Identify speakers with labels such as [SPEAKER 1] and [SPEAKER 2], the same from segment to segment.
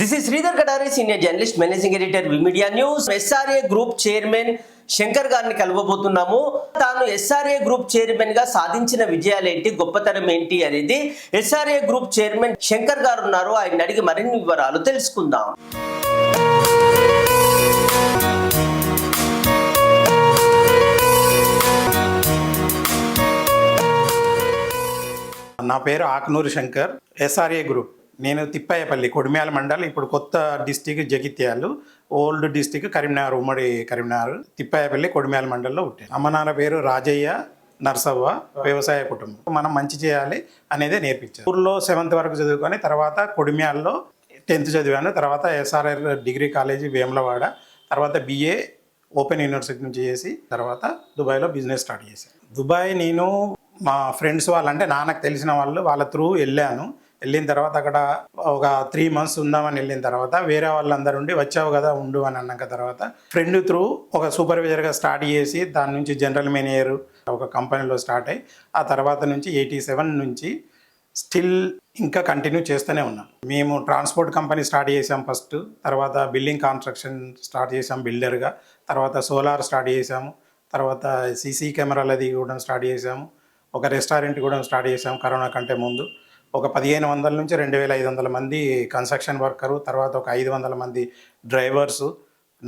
[SPEAKER 1] This is Sridhar Kadari, senior journalist, managing editor, Vimedia News. SRA Group chairman Shankar గారిని కలవబోతున్నాము. తాను SRA group chairman గా సాధించిన విజయాలేంటి, గొప్పతనం ఏంటి అనేది SRA గ్రూప్ చైర్మన్ శంకర్ గారు ఉన్నారు. ఆయన అడిగి మరిన్ని వివరాలు తెలుసుకుందాం.
[SPEAKER 2] నా పేరు ఆకునూరు శంకర్. SRA group. నేను తిప్పాయపల్లి కొడిమ్యాల మండల్, ఇప్పుడు కొత్త డిస్టిక్ జగిత్యాలు, ఓల్డ్ డిస్టిక్ కరీంనగర్, ఉమ్మడి కరీంనగర్, తిప్పాయపల్లి కొడిమ్యాల మండల్లో ఉంటాను. అమ్మ నాన్న పేరు రాజయ్య నర్సవ్వ, వ్యవసాయ కుటుంబం. మనం మంచి చేయాలి అనేదే నేర్పించారు. ఊర్లో 7th వరకు చదువుకొని తర్వాత కొడిమ్యాల్లో 10th చదివాను. తర్వాత SRR డిగ్రీ కాలేజీ వేములవాడ, తర్వాత BA ఓపెన్ యూనివర్సిటీ నుంచి చేసి తర్వాత దుబాయ్లో బిజినెస్ స్టార్ట్ చేశాను. దుబాయ్ నేను మా ఫ్రెండ్స్ వాళ్ళు, అంటే నాన్నకు తెలిసిన వాళ్ళు, వాళ్ళ త్రూ వెళ్ళాను. వెళ్ళిన తర్వాత అక్కడ ఒక 3 months ఉందామని వెళ్ళిన తర్వాత వేరే వాళ్ళందరూ ఉండి వచ్చావు కదా ఉండు అని అన్నాక తర్వాత ఫ్రెండ్ త్రూ ఒక సూపర్వైజర్గా స్టార్ట్ చేసి దాని నుంచి జనరల్ మేనేజర్ ఒక కంపెనీలో స్టార్ట్ అయ్యి ఆ తర్వాత నుంచి 87 నుంచి స్టిల్ ఇంకా కంటిన్యూ చేస్తూనే ఉన్నాం. మేము ట్రాన్స్పోర్ట్ కంపెనీ స్టార్ట్ చేసాం ఫస్ట్, తర్వాత బిల్డింగ్ కన్స్ట్రక్షన్ స్టార్ట్ చేసాం బిల్డర్గా, తర్వాత సోలార్ స్టార్ట్ చేసాము, తర్వాత CC కెమెరాలది కూడా స్టార్ట్ చేసాము, ఒక రెస్టారెంట్ కూడా స్టార్ట్ చేసాము కరోనా కంటే ముందు. ఒక 1500 నుంచి 2500 మంది కన్స్ట్రక్షన్ వర్కరు, తర్వాత ఒక 500 మంది drivers,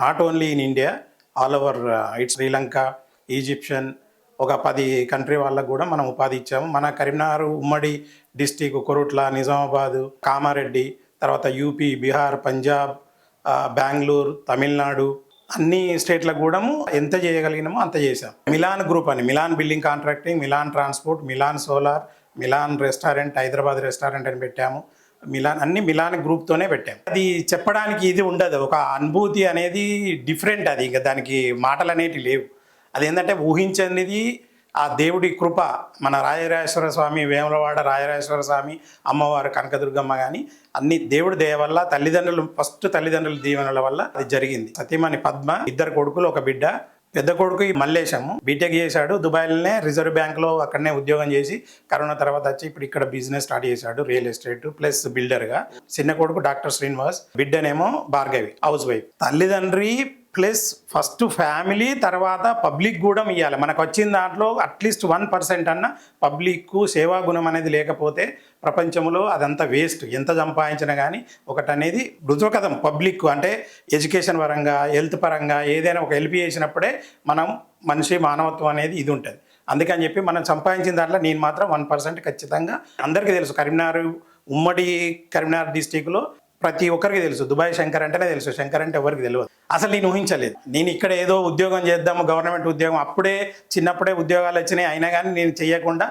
[SPEAKER 2] not only in India, all over it's Sri Lanka, Egyptian, ఒక 10 కంట్రీ వాళ్ళకు కూడా మనం ఉపాధి ఇచ్చాము. మన కరీంనగర్ ఉమ్మడి డిస్టిక్, కొరుట్ల, నిజామాబాదు, కామారెడ్డి, తర్వాత యూపీ, బీహార్, పంజాబ్, బెంగళూరు, తమిళనాడు, అన్ని స్టేట్లకు కూడా ఎంత చేయగలిగినామో అంత చేసాం. మిలాన్ గ్రూప్ అని, Milan building contracting, Milan transport, Milan solar, Milan restaurant, Hyderabad restaurant అని పెట్టాము. మిలాన్ అన్ని మిలాన్ గ్రూప్తోనే పెట్టాము. అది చెప్పడానికి ఇది ఉండదు, ఒక అనుభూతి అనేది డిఫరెంట్. అది ఇంకా దానికి మాటలు అనేటివి లేవు. అదేంటంటే ఊహించనిది ఆ దేవుడి కృప. మన రాజరాజేశ్వర స్వామి, వేములవాడ రాజరాజేశ్వర స్వామి, అమ్మవారు కనకదుర్గమ్మ కానీ అన్ని దేవుడి దయ వల్ల, తల్లిదండ్రుల దీవెనల వల్ల అది జరిగింది. సతీమణి పద్మ, 2 కొడుకులు, 1 బిడ్డ. పెద్ద కొడుకు మల్లేశము బీటెక్ చేశాడు దుబాయ్లోనే, రిజర్వ్ బ్యాంక్లో అక్కడనే ఉద్యోగం చేసి కరోనా తర్వాత వచ్చి ఇప్పుడు ఇక్కడ బిజినెస్ స్టార్ట్ చేశాడు, రియల్ ఎస్టేట్ ప్లస్ బిల్డర్గా. చిన్న కొడుకు డాక్టర్ శ్రీనివాస్, బిడ్డనేమో భార్గవి, హౌస్ వైఫ్. తల్లిదండ్రి ప్లస్ ఫస్ట్ ఫ్యామిలీ, తర్వాత పబ్లిక్ కూడా ఇవ్వాలి. మనకు వచ్చిన దాంట్లో అట్లీస్ట్ 1% అన్న పబ్లిక్ సేవా గుణం అనేది లేకపోతే ప్రపంచంలో అదంతా వేస్ట్. ఎంత సంపాదించినా కానీ ఒకటనేది బృజకథం. పబ్లిక్ అంటే ఎడ్యుకేషన్ పరంగా, హెల్త్ పరంగా ఏదైనా ఒక హెల్ప్ చేసినప్పుడే మనం మనిషి మానవత్వం అనేది ఇది ఉంటుంది. అందుకని చెప్పి మనం సంపాదించిన దాంట్లో నేను మాత్రం 1% ఖచ్చితంగా. అందరికీ తెలుసు, కరీంనగర్ ఉమ్మడి కరీంనగర్ డిస్టిక్లో ప్రతి ఒక్కరికి తెలుసు, దుబాయ్ శంకర్ అంటేనే తెలుసు, శంకర్ అంటే ఎవరికి తెలియదు. అసలు నేను ఊహించలేదు, నేను ఇక్కడ ఏదో ఉద్యోగం చేద్దాము, గవర్నమెంట్ ఉద్యోగం, అప్పుడే చిన్నప్పుడే ఉద్యోగాలు వచ్చినాయి, అయినా కానీ నేను చేయకుండా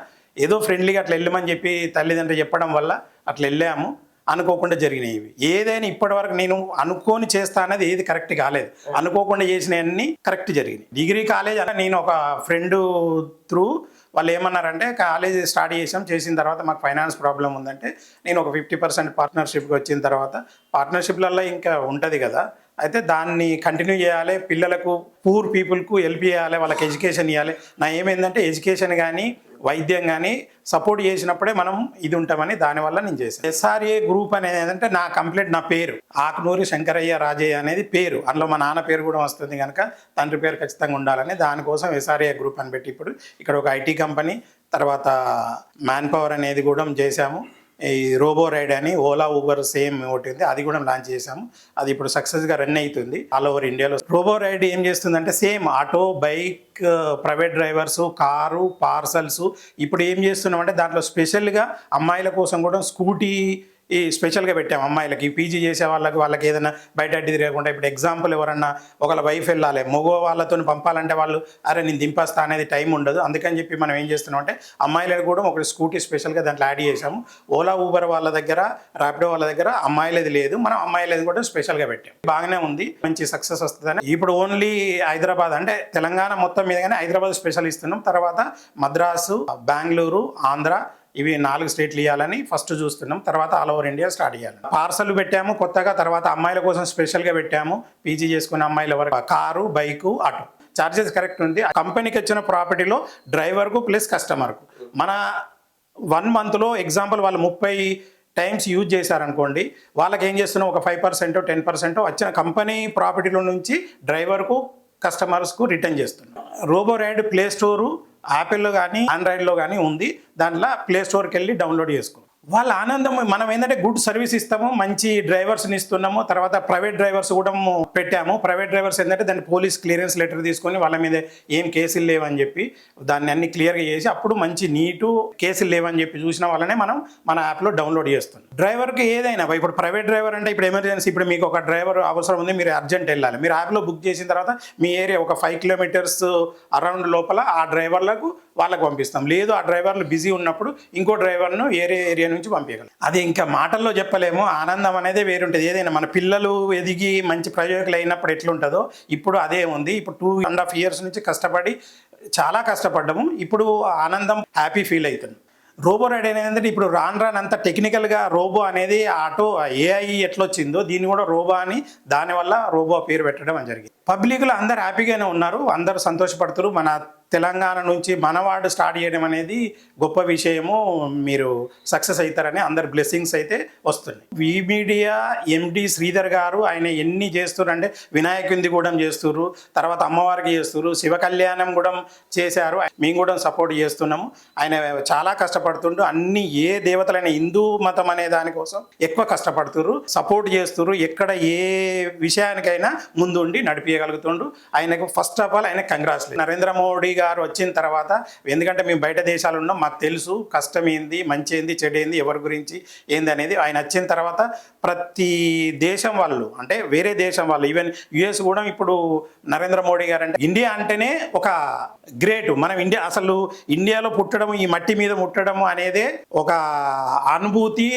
[SPEAKER 2] ఏదో ఫ్రెండ్లీగా అట్లా వెళ్ళమని చెప్పి తల్లిదండ్రులు చెప్పడం వల్ల అట్లా వెళ్ళాము. అనుకోకుండా జరిగినాయి ఇవి. ఏదైనా ఇప్పటివరకు నేను అనుకోని చేస్తా అనేది ఏది కరెక్ట్ కాలేదు, అనుకోకుండా చేసినవన్నీ కరెక్ట్ జరిగినాయి. డిగ్రీ కాలేజ్ అంటే నేను ఒక ఫ్రెండ్ త్రూ వాళ్ళు ఏమన్నారంటే, కాలేజ్ స్టార్ట్ చేసిన తర్వాత మాకు ఫైనాన్స్ ప్రాబ్లం ఉందంటే, నేను ఒక 50% పార్ట్నర్షిప్కి వచ్చిన తర్వాత, పార్ట్నర్షిప్లలో ఇంకా ఉంటుంది కదా, అయితే దాన్ని కంటిన్యూ చేయాలి, పిల్లలకు, పూర్ పీపుల్కు హెల్ప్ చేయాలి, వాళ్ళకి ఎడ్యుకేషన్ ఇవ్వాలి. నా ఏమైందంటే ఎడ్యుకేషన్ కానీ వైద్యం కానీ సపోర్ట్ చేసినప్పుడే మనం ఇది ఉంటామని దానివల్ల నేను చేశాను. SRA గ్రూప్ అనేది ఏంటంటే నా కంప్లీట్, నా పేరు ఆకునూరి శంకరయ్య రాజయ్య అనేది పేరు, అందులో మా నాన్న పేరు కూడా వస్తుంది కనుక తండ్రి పేరు ఖచ్చితంగా ఉండాలని దానికోసం SRA గ్రూప్ అని పెట్టి ఇప్పుడు ఇక్కడ ఒక IT కంపెనీ, తర్వాత మ్యాన్ పవర్ అనేది కూడా చేశాము. ఈ రోబో రైడ్ అని ఓలా ఊబర్ సేమ్ ఒకటి ఉంది, అది కూడా లాంచ్ చేసాము. అది ఇప్పుడు సక్సెస్గా రన్ అవుతుంది ఆల్ ఓవర్ ఇండియాలో. రోబో రైడ్ ఏం చేస్తుందంటే same auto, bike, private drivers, car, parcels. ఇప్పుడు ఏం చేస్తున్నామంటే దాంట్లో స్పెషల్గా అమ్మాయిల కోసం కూడా స్కూటీ ఈ స్పెషల్గా పెట్టాము. అమ్మాయిలకి, PG చేసే వాళ్ళకి ఏదైనా బయట అడ్డి తిరగకుండా. ఇప్పుడు ఎగ్జాంపుల్ ఎవరన్నా ఒకళ్ళ వైఫ్ వెళ్ళాలి, మగ వాళ్ళతో పంపాలంటే వాళ్ళు అరే నేను దింపేస్తా అనేది టైం ఉండదు. అందుకని చెప్పి మనం ఏం చేస్తున్నాం అంటే అమ్మాయిలకు కూడా ఒక స్కూటీ స్పెషల్గా దాంట్లో యాడ్ చేసాము. ఓలా ఊబర్ వాళ్ళ దగ్గర, ర్యాపిడో వాళ్ళ దగ్గర అమ్మాయిలది లేదు, మనం అమ్మాయిలది కూడా స్పెషల్గా పెట్టాం. బాగానే ఉంది, మంచి సక్సెస్ వస్తుందని. ఇప్పుడు ఓన్లీ హైదరాబాద్ అంటే తెలంగాణ మొత్తం మీద కానీ హైదరాబాద్ స్పెషల్ ఇస్తున్నాం. తర్వాత మద్రాసు, బెంగళూరు, ఆంధ్ర, ఇవి 4 స్టేట్లు ఇవ్వాలని ఫస్ట్ చూస్తున్నాం. తర్వాత ఆల్ ఓవర్ ఇండియా స్టార్ట్ చేయాలి. పార్సల్ పెట్టాము కొత్తగా. తర్వాత అమ్మాయిల కోసం స్పెషల్గా పెట్టాము, PG చేసుకునే అమ్మాయిల వరకు car, bike, auto. Charges correct ఉంది. కంపెనీకి వచ్చిన ప్రాపర్టీలో డ్రైవర్కు ప్లస్ కస్టమర్కు మన 1 monthలో ఎగ్జాంపుల్ వాళ్ళు 30 టైమ్స్ యూజ్ చేశారనుకోండి, వాళ్ళకి ఏం చేస్తున్నాం, ఒక 5% 10% వచ్చిన కంపెనీ ప్రాపర్టీలో నుంచి డ్రైవర్కు కస్టమర్స్కు రిటర్న్ చేస్తున్నాం. రోబో రైడ్ ప్లే స్టోరు యాపిల్లో కానీ ఆండ్రాయిడ్లో కానీ ఉంది. దాంట్లో ప్లే స్టోర్కి వెళ్ళి డౌన్లోడ్ చేసుకో. వాళ్ళ ఆనందం, మనం ఏంటంటే గుడ్ సర్వీస్ ఇస్తాము, మంచి డ్రైవర్స్ని ఇస్తున్నాము. తర్వాత ప్రైవేట్ డ్రైవర్స్ కూడా పెట్టాము. ప్రైవేట్ డ్రైవర్స్ ఏంటంటే దాన్ని పోలీస్ క్లియరెన్స్ లెటర్ తీసుకొని వాళ్ళ మీద ఏం కేసులు లేవని చెప్పి దాన్ని అన్ని క్లియర్గా చేసి అప్పుడు మంచి నీటు కేసులు లేవని చెప్పి చూసిన వాళ్ళనే మనం మన యాప్లో డౌన్లోడ్ చేస్తున్నాం. డ్రైవర్కి ఏదైనా ఇప్పుడు ప్రైవేట్ డ్రైవర్ అంటే ఇప్పుడు ఎమర్జెన్సీ, ఇప్పుడు మీకు ఒక డ్రైవర్ అవసరం ఉంది, మీరు అర్జెంట్ వెళ్ళాలి, మీరు యాప్లో బుక్ చేసిన తర్వాత మీ ఏరియా ఒక 5 కిలోమీటర్స్ అరౌండ్ లోపల ఆ డ్రైవర్లకు వాళ్ళకు పంపిస్తాం. లేదు ఆ డ్రైవర్లు బిజీ ఉన్నప్పుడు ఇంకో డ్రైవర్ను ఏరియా నుంచి పంపించగలం. అది ఇంకా మాటల్లో చెప్పలేము. ఆనందం అనేది వేరుంటుంది. ఏదైనా మన పిల్లలు ఎదిగి మంచి ప్రయోజకులు అయినప్పుడు ఎట్లుంటుందో ఇప్పుడు అదే ఉంది. ఇప్పుడు 2.5 years నుంచి కష్టపడి చాలా కష్టపడ్డాము. ఇప్పుడు ఆనందం, హ్యాపీ ఫీల్ అవుతుంది. రోబో రైడ్ అనేది ఇప్పుడు రానంత టెక్నికల్గా రోబో అనేది ఆటో ఏఐ ఎట్లొచ్చిందో దీన్ని కూడా రోబో అని దానివల్ల రోబో పేరు పెట్టడం అని జరిగింది. పబ్లిక్లో అందరు హ్యాపీగానే ఉన్నారు, అందరూ సంతోషపడుతున్నారు. మన తెలంగాణ నుంచి మనవాడు స్టార్ట్ చేయడం అనేది గొప్ప విషయము. మీరు సక్సెస్ అవుతారని అందరు బ్లెస్సింగ్స్ అయితే వస్తున్నాయి. వి మీడియా ఎండి శ్రీధర్ గారు ఆయన ఎన్ని చేస్తున్నారు అంటే వినాయకుడిది కూడా చేస్తున్నారు, తర్వాత అమ్మవారికి చేస్తున్నారు, శివ కళ్యాణం కూడా చేశారు. మేము కూడా సపోర్ట్ చేస్తున్నాము. ఆయన చాలా కష్టపడుతుండ్రు. అన్ని ఏ దేవతలైన హిందూ మతం అనే దానికోసం ఎక్కువ కష్టపడుతున్నారు, సపోర్ట్ చేస్తున్నారు. ఎక్కడ ఏ విషయానికైనా ముందుండి నడిపించగలుగుతుండ్రు. ఆయనకు ఫస్ట్ ఆఫ్ ఆల్ ఆయన కంగ్రాచులేషన్. నరేంద్ర మోడీ గారు వచ్చిన తర్వాత, ఎందుకంటే మేము బయట దేశాలు ఉన్నాం, మాకు తెలుసు కష్టం ఏంది, మంచి ఏంది, చెడు ఏంది, ఎవరి గురించి ఏంది అనేది. ఆయన వచ్చిన తర్వాత ప్రతి దేశం వాళ్ళు, అంటే వేరే దేశం వాళ్ళు, ఈవెన్ యుఎస్ కూడా ఇప్పుడు నరేంద్ర మోడీ గారు అంటే ఇండియా అంటేనే ఒక గ్రేట్. మనం అసలు ఇండియాలో పుట్టడం, ఈ మట్టి మీద ముట్టడం అనేదే ఒక అనుభూతి,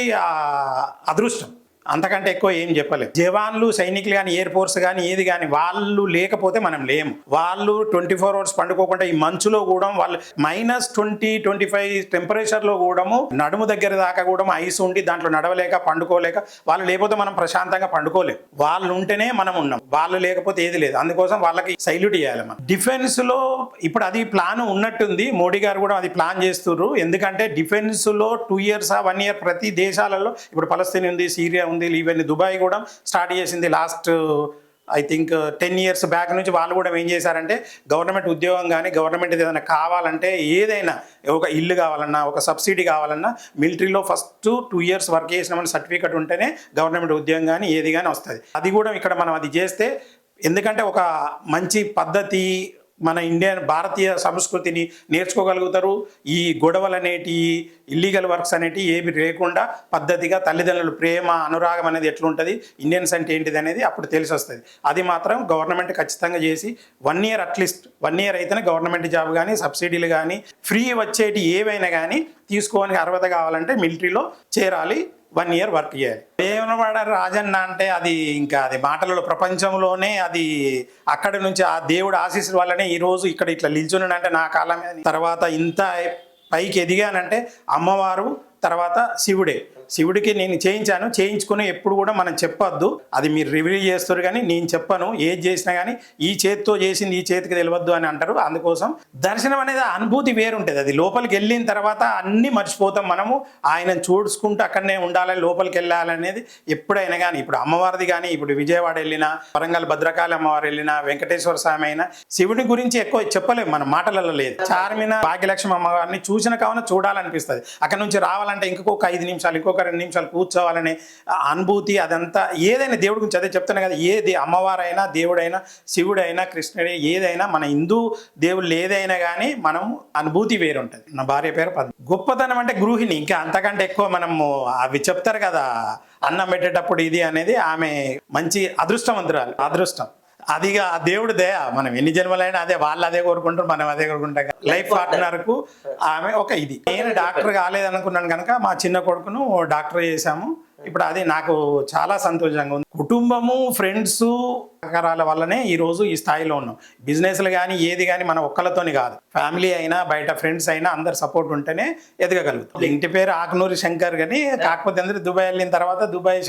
[SPEAKER 2] అదృష్టం. అంతకంటే ఎక్కువ ఏం చెప్పలేదు. జవాన్లు, సైనికులు కానీ, ఎయిర్ ఫోర్స్ కానీ, ఏది కానీ వాళ్ళు లేకపోతే మనం లేము. వాళ్ళు 24 hours పండుకోకుండా ఈ మంచులో కూడా వాళ్ళు -20-25 టెంపరేచర్లో కూడా నడుము దగ్గర దాకా కూడా ఐస్ ఉండి దాంట్లో నడవలేక పండుకోలేక వాళ్ళు లేకపోతే మనం ప్రశాంతంగా పండుకోలేము. వాళ్ళు ఉంటేనే మనం ఉన్నాం, వాళ్ళు లేకపోతే ఏది లేదు. అందుకోసం వాళ్ళకి సైల్యూట్ చేయాలి మనం. డిఫెన్స్లో ఇప్పుడు అది ప్లాన్ ఉన్నట్టుంది, మోడీ గారు కూడా అది ప్లాన్ చేస్తున్నారు. ఎందుకంటే డిఫెన్స్లో 2 years 1 year ప్రతి దేశాలలో, ఇప్పుడు పలస్తీన్ ఉంది, సిరియా ఉంది, ఈవెన్ దుబాయ్ కూడా స్టార్ట్ చేసింది last I think 10 years back నుంచి. వాళ్ళు కూడా ఏం చేశారంటే గవర్నమెంట్ ఉద్యోగం కానీ, గవర్నమెంట్ ఏదైనా కావాలంటే, ఏదైనా ఒక ఇల్లు కావాలన్నా, ఒక సబ్సిడీ కావాలన్నా మిలిటరీలో ఫస్ట్ 2 years వర్క్ చేసినామని సర్టిఫికెట్ ఉంటేనే గవర్నమెంట్ ఉద్యోగం కానీ ఏది కానీ వస్తుంది. అది కూడా ఇక్కడ మనం అది చేస్తే, ఎందుకంటే ఒక మంచి పద్ధతి, మన భారతీయ సంస్కృతిని నేర్చుకోగలుగుతారు. ఈ గొడవలు అనేటి, ఇల్లీగల్ వర్క్స్ అనేటి ఏమి లేకుండా పద్ధతిగా తల్లిదండ్రులు ప్రేమ, అనురాగం అనేది ఎట్లుంటుంది, ఇండియన్స్ అంటే ఏంటిది అనేది అప్పుడు తెలిసి వస్తుంది. అది మాత్రం గవర్నమెంట్ ఖచ్చితంగా చేసి 1 year అట్లీస్ట్ 1 year అయితేనే గవర్నమెంట్ జాబ్ కానీ, సబ్సిడీలు కానీ, ఫ్రీ వచ్చేటి ఏవైనా కానీ తీసుకోవడానికి అర్హత కావాలంటే మిలిటరీలో చేరాలి, 1 year వర్క్ చేయాలి. వేములవాడ రాజన్న అంటే అది ఇంకా అది మాటలలో ప్రపంచంలోనే అది అక్కడి నుంచి ఆ దేవుడు ఆశీస్సుల వల్లనే ఈరోజు ఇక్కడ ఇట్లా నిల్చున్నాడంటే నా కాలం మీద. తర్వాత ఇంత పైకి ఎదిగానంటే అమ్మవారు, తర్వాత శివుడికి నేను చేయించుకుని ఎప్పుడు కూడా మనం చెప్పొద్దు, అది మీరు రివీల్ చేస్తారు కానీ నేను చెప్పను. ఏది చేసినా కానీ ఈ చేతితో చేసింది ఈ చేతికి తెలియవద్దు అని అంటారు. అందుకోసం దర్శనం అనేది అనుభూతి వేరుంటుంది. అది లోపలికి వెళ్ళిన తర్వాత అన్నీ మర్చిపోతాం మనము. ఆయనను చూడుకుంటూ అక్కడనే ఉండాలి, లోపలికి వెళ్ళాలనేది ఎప్పుడైనా కానీ. ఇప్పుడు అమ్మవారిది కానీ, ఇప్పుడు విజయవాడ వెళ్ళినా, వరంగల్ భద్రకాళి అమ్మవారు వెళ్ళినా, వెంకటేశ్వర స్వామి అయినా, శివుడి గురించి ఎక్కువ చెప్పలేము, మన మాటలలో లేదు. చార్మినార్ భాగ్యలక్ష్మి అమ్మవారిని చూసిన కావున చూడాలనిపిస్తుంది. అక్కడ నుంచి రావాలంటే ఇంకొక 5 నిమిషాలు, ఇంకొక 2 నిమిషాలు కూర్చోవాలనే అనుభూతి, అదంతా ఏదైనా దేవుడి గురించి అదే చెప్తాను కదా. ఏది అమ్మవారైనా, దేవుడైనా, శివుడైనా, కృష్ణుడే, ఏదైనా మన హిందూ దేవుళ్ళు ఏదైనా కానీ మనం అనుభూతి వేరుంటుంది. నా భార్య పేరు పద్మ. గొప్పతనం అంటే గృహిణి, ఇంకా అంతకంటే ఎక్కువ మనము అవి చెప్తారు కదా, అన్నం పెట్టేటప్పుడు ఇది అనేది. ఆమె మంచి అదృష్టవంతురాలు, అదృష్టం. అదిగా ఆ దేవుడి దయ. మనం ఎన్ని జన్మలైనా అదే, వాళ్ళు అదే కోరుకుంటారు, మనం అదే కోరుకుంటాం. లైఫ్ పార్ట్నర్కు ఆమె ఒక ఇది. నేను డాక్టర్ కాలేదనుకున్నాను కనుక మా చిన్న కొడుకును డాక్టర్ చేశాము. ఇప్పుడు అది నాకు చాలా సంతోషంగా ఉంది. కుటుంబము, ఫ్రెండ్స్ సహకారాల వల్లనే ఈరోజు ఈ స్థాయిలో ఉన్నాం. బిజినెస్లు కానీ ఏది కానీ మన ఒక్కళ్ళతోని కాదు, ఫ్యామిలీ అయినా బయట ఫ్రెండ్స్ అయినా అందరు సపోర్ట్ ఉంటేనే ఎదగగలుగుతాం. ఇంటి పేరు ఆకునూరి శంకర్ కానీ కాకపోతే అందరూ దుబాయ్ వెళ్ళిన తర్వాత దుబాయ్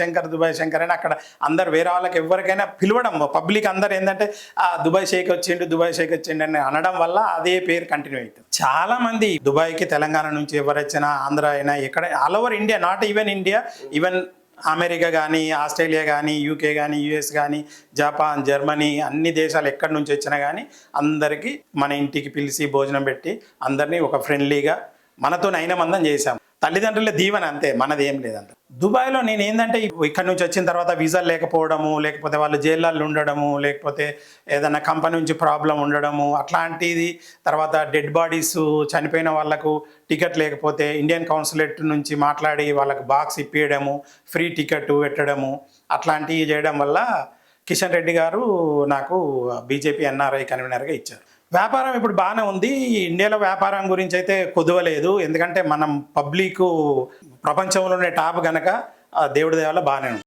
[SPEAKER 2] శంకర్ అని అక్కడ అందరు వేరే వాళ్ళకి ఎవరికైనా పిలవడం, పబ్లిక్ అందరు ఏంటంటే దుబాయ్ షేక్ వచ్చిండు అని అనడం వల్ల అదే పేరు కంటిన్యూ అవుతుంది. చాలా మంది దుబాయ్కి తెలంగాణ నుంచి ఎవరు వచ్చినా, ఆంధ్ర అయినా, ఎక్కడ all over India, not even India, even America కానీ, ఆస్ట్రేలియా కానీ, యూకే కానీ, యుఎస్ కానీ, జపాన్, జర్మనీ, అన్ని దేశాలు ఎక్కడి నుంచి వచ్చినా కానీ అందరికీ మన ఇంటికి పిలిచి భోజనం పెట్టి అందరినీ ఒక ఫ్రెండ్లీగా మనతో అయినమందం చేశాం. తల్లిదండ్రుల దీవెన అంతే, మనది ఏం లేదంత. దుబాయ్లో నేను ఏంటంటే ఇక్కడి నుంచి వచ్చిన తర్వాత వీసాలు లేకపోవడము, లేకపోతే వాళ్ళు జైళ్ళల్లో ఉండడము, లేకపోతే ఏదైనా కంపెనీ నుంచి ప్రాబ్లం ఉండడము అట్లాంటిది, తర్వాత డెడ్ బాడీస్ చనిపోయిన వాళ్ళకు టికెట్ లేకపోతే ఇండియన్ కౌన్సిలేట్ నుంచి మాట్లాడి వాళ్ళకు బాక్స్ ఇప్పించడము, ఫ్రీ టికెట్ పెట్టడము, అట్లాంటివి చేయడం వల్ల కిషన్ రెడ్డి గారు నాకు బీజేపీ ఎన్ఆర్ఐ కన్వీనర్గా ఇచ్చారు. వ్యాపారం ఇప్పుడు బాగానే ఉంది. ఇండియాలో వ్యాపారం గురించి అయితే కొదవలేదు, ఎందుకంటే మనం పబ్లిక్ ప్రపంచంలోనే టాప్ గనక దేవుడి దేవల్ల బాగానే ఉంది.